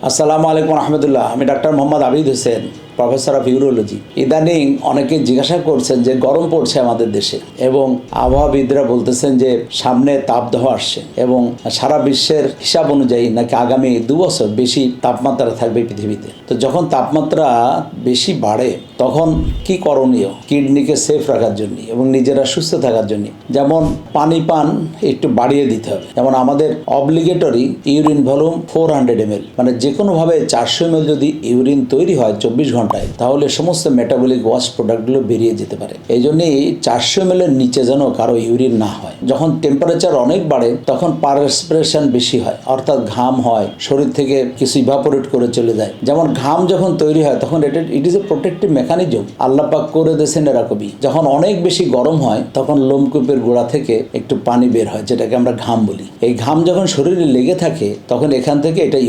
আসসালামু আলাইকুম রহমতুল্লাহ। আমি doctor Mohammad Abid Hossain, professor of urology. ইদানিং অনেকে জিজ্ঞাসা করছেন যে গরম পড়ছে আমাদের দেশে এবং আবহাওয়াবিদরা বলতেছেন যে সামনে তাপদাহ আসছে এবং সারা বিশ্বের হিসাব অনুযায়ী নাকি আগামী 2 বছর বেশি তাপমাত্রা থাকবে পৃথিবীতে। তো যখন তাপমাত্রা বেশি বাড়ে তখন কি করণীয় কিডনিকে সেফ রাখার জন্য এবং নিজেরা সুস্থ থাকার জন্য? যেমন পানি পান একটু বাড়িয়ে দিতে হবে। যেমন আমাদের অবলিগেটরি ইউরিন ভলিউম 400 ml, মানে যে কোনোভাবে 400 ml যদি ইউরিন তৈরি হয় 24 ঘন্টায়, তাহলে সমস্ত মেটাবলিক ওয়াস্ট প্রোডাক্টগুলো বেরিয়ে যেতে পারে। এই জন্যই 400 ml এর নিচে যেন কারো ইউরিন না হয়। যখন টেম্পারেচার অনেক বাড়ে তখন পারস্পিরেশন বেশি হয়, অর্থাৎ ঘাম হয়, শরীর থেকে কিছু ইভাপোরেট করে চলে যায়। যেমন ঘাম যখন তৈরি হয় তখন it is a protective mechanism, আল্লাহ পাক করে দিয়েছেন এরকমই। যখন অনেক বেশি গরম হয় তখন লোমকূপের গোড়া থেকে একটু পানি বের হয়, যেটাকে আমরা ঘাম বলি। এই ঘাম যখন শরীরে লেগে থাকে তখন এখান থেকে এটা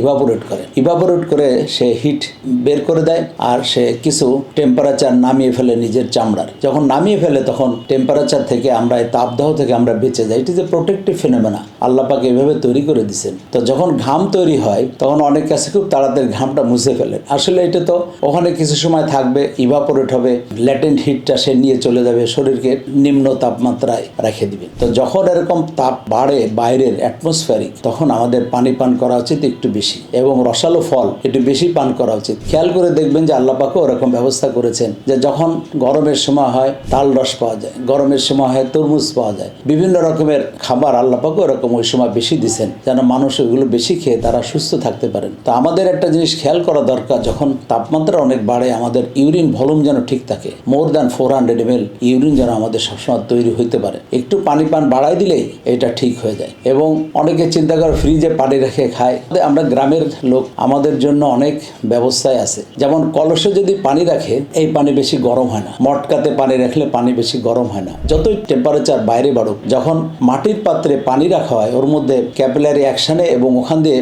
ইভাপোরেট করে সে হিট বের করে দেয় আর সে কিছু টেম্পারেচার নামিয়ে ফেলে নিজের চামড়ার। যখন নামিয়ে ফেলে তখন টেম্পারেচার থেকে আমরা এই তাপদাহ থেকে আমরা বেঁচে যাই। ইট ইজ এ প্রোটেক্টিভ ফিনোমেনা, আল্লাহ পাক এভাবে তৈরি করে দিয়েছেন। তো যখন ঘাম তৈরি হয় তখন অনেক কাছে খুব তাড়াতাড়ি ঘামটা মুছে ফেলে। আসলে এটা তো ওখানে কিছু সময় থাকবে, ইভাপোরেট হবে, ল্যাটেন্ট হিটটা সে নিয়ে চলে যাবে, শরীরকে নিম্ন তাপমাত্রায় রেখে দিবে। তো যখন এরকম তাপ বাড়ে বাইরের অ্যাটমসফিয়ারিক, তখন আমাদের পানি পান করা উচিত একটু বেশি এবং রসালো ফল একটু বেশি পান করা উচিত। খেয়াল করে দেখবেন যে আল্লাহ পাকও ওরকম ব্যবস্থা করেছেন যে যখন গরমের সময় হয় তাল রস পাওয়া যায়, গরমের সময় হয় তরমুজ পাওয়া যায়, বিভিন্ন রকমের খাবার আল্লাহ পাকও ওরকম ওই সময় বেশি দিচ্ছেন যেন মানুষ ওইগুলো বেশি খেয়ে তারা সুস্থ থাকতে পারেন। তো আমাদের একটা জিনিস খেয়াল করা দরকার, যখন তাপমাত্রা অনেক বাড়ে আমাদের ইউরিন ভলিউম যেন ঠিক থাকে, মোর দ্যান 400 ml ইউরিন যেন আমাদের সবসময় তৈরি হইতে পারে। একটু পানি পান বাড়াই দিলেই এটা ঠিক হয়ে যায়। এবং অনেকে চিন্তা করে ফ্রিজে পানি রেখে খায়। আমরা গ্রামের লোক, আমাদের জন্য অনেক ব্যবস্থায় আছে। যেমন কলসে যদি পানি রাখে এই পানি বেশি গরম হয় না, মটকাতে পানি রাখলে পানি বেশি গরম হয় না, যতই টেম্পারেচার বাইরে বাড়ুক। যখন মাটির পাত্রে পানি রাখা হয় ওর মধ্যে ক্যাপিলারি অ্যাকশনে এবং ওখান দিয়ে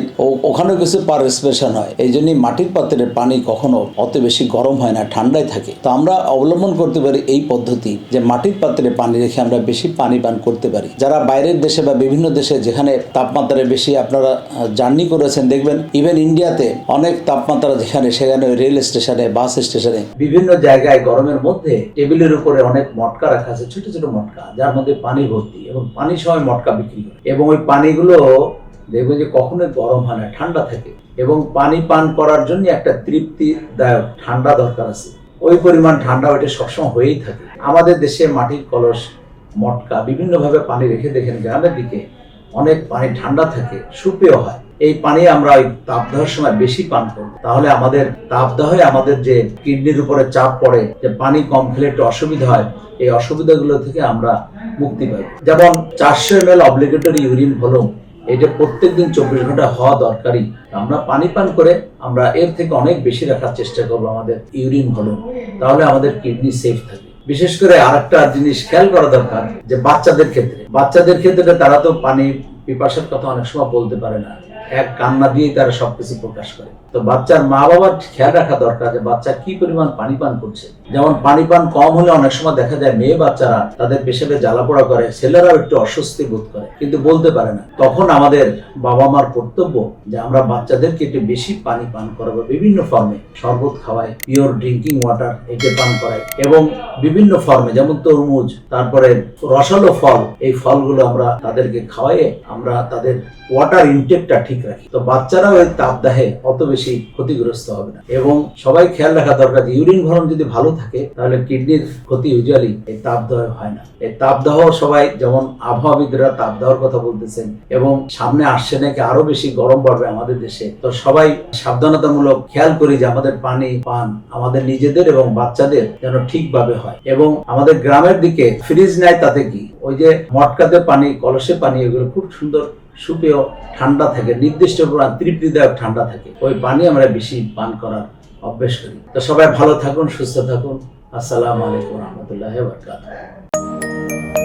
ওখানেও কিছু পারস্পিরেশন হয়, এই জন্যই মাটির পাত্রের পানি কখনো অত বেশি গরম হয় না, ঠান্ডায় থাকে। তো আমরা অবলম্বন করতে পারি এই পদ্ধতি যে মাটির পাত্রে পানি রেখে আমরা বেশি পানি পান করতে পারি। যারা বাইরের দেশে বা বিভিন্ন দেশে যেখানে তাপমাত্রা বেশি, আপনারা জার্নি করেছেন দেখবেন ইভেন ইন্ডিয়াতে অনেক তাপমাত্রা যেখানে, সেখানে রেল স্টেশনে, বাস স্টেশনে, বিভিন্ন জায়গায় গরমের মধ্যে টেবিলের উপরে অনেক মটকা রাখা আছে, ছোট ছোট মটকা, যার মধ্যে পানি ভর্তি, এবং পানির সময় মটকা বিক্রি করে। এবং ওই পানিগুলো দেখবেন যে কখনোই গরম হয় না, ঠান্ডা থাকে। এবং পানি পান করার জন্য একটা তৃপ্তিদায়ক ঠান্ডা দরকার আছে, ওই পরিমাণ ঠান্ডা ওইটা সবসময় হয়েই থাকে। আমাদের দেশে মাটির কলস, মটকা বিভিন্নভাবে পানি রেখে দেখেন গ্রামের দিকে অনেক পানি ঠান্ডা থাকে, সুপেয় হয়। এই পানি আমরা ওই তাপদাহের সময় বেশি পান করব, তাহলে আমাদের তাপদাহে আমাদের যে কিডনির উপরে চাপ পড়ে, যে পানি কম খেলে একটু অসুবিধা হয়, এই অসুবিধাগুলো থেকে আমরা মুক্তি পাই। যেমন 400 ml অবলিগেটরি ইউরিন ভলিউম, এটা প্রত্যেকদিন 24 ঘন্টা হওয়া দরকারি। আমরা পানি পান করে আমরা এর থেকে অনেক বেশি রাখার চেষ্টা করবো আমাদের ইউরিন ভলিউম, তাহলে আমাদের কিডনি সেফ থাকবে। বিশেষ করে আরেকটা জিনিস খেয়াল করা দরকার যে বাচ্চাদের ক্ষেত্রে তারা তো পানি পিপাসার কথা অনেক সময় বলতে পারে না, এক কান্না দিয়েই তারা সবকিছু প্রকাশ করে। তো বাচ্চার মা বাবার খেয়াল রাখা দরকার যে বাচ্চা কি পরিমাণ পানি পান করছে। যেমন পানি পান কম হলে অনেক সময় দেখা যায় মেয়ে বাচ্চারা তাদের পেশাবে জ্বালাপোড়া করে, ছেলেরাও একটু অস্বস্তি বোধ করে কিন্তু বলতে পারে না। তখন আমাদের বাবা মার কর্তব্য যে আমরা বাচ্চাদেরকে একটু বেশি পানি পান করাবো, বিভিন্ন ফর্মে শরবত খাওয়াই, পিওর ড্রিঙ্কিং ওয়াটার এটা পান করাই, এবং বিভিন্ন ফর্মে যেমন তরমুজ, তারপরে রসালো ফল, এই ফলগুলো আমরা তাদেরকে খাওয়াইয়ে আমরা তাদের ওয়াটার ইনটেকটা ঠিক রাখি। তো বাচ্চারাও এই তাপদাহে অত বেশি ক্ষতিগ্রস্ত হবে না। এবং সবাই খেয়াল রাখা দরকার যে ইউরিন ভলিউম যদি ভালো থাকে তাহলে কিডনির ক্ষতি ইউজুয়ালি এই তাপদাহ হয় না। এই তাপদাহ সবাই, যেমন আবহাওয়াবিদরা তাপদাহর কথা বলতেছেন এবং সামনে আসছে নাকি আরো বেশি গরম বাড়বে আমাদের দেশে। তো সবাই সাবধানতামূলক খেয়াল করি যে আমাদের পানি পান আমাদের নিজেদের এবং বাচ্চাদের যেন ঠিকভাবে হয়। এবং আমাদের গ্রামের দিকে ফ্রিজ নাই, তাতে কি ওই যে মটকাতে পানি, কলসে পানি, এগুলো খুব সুন্দর সুপেয় ঠান্ডা থাকে, নির্দিষ্ট পরিমাণ তৃপ্তিদায়ক ঠান্ডা থাকে, ওই পানি আমরা বেশি পান করার অভ্যাস করি। তো সবাই ভালো থাকুন, সুস্থ থাকুন। আসসালামু আলাইকুম রহমতুল্লাহি ওয়া বারাকাতুহু।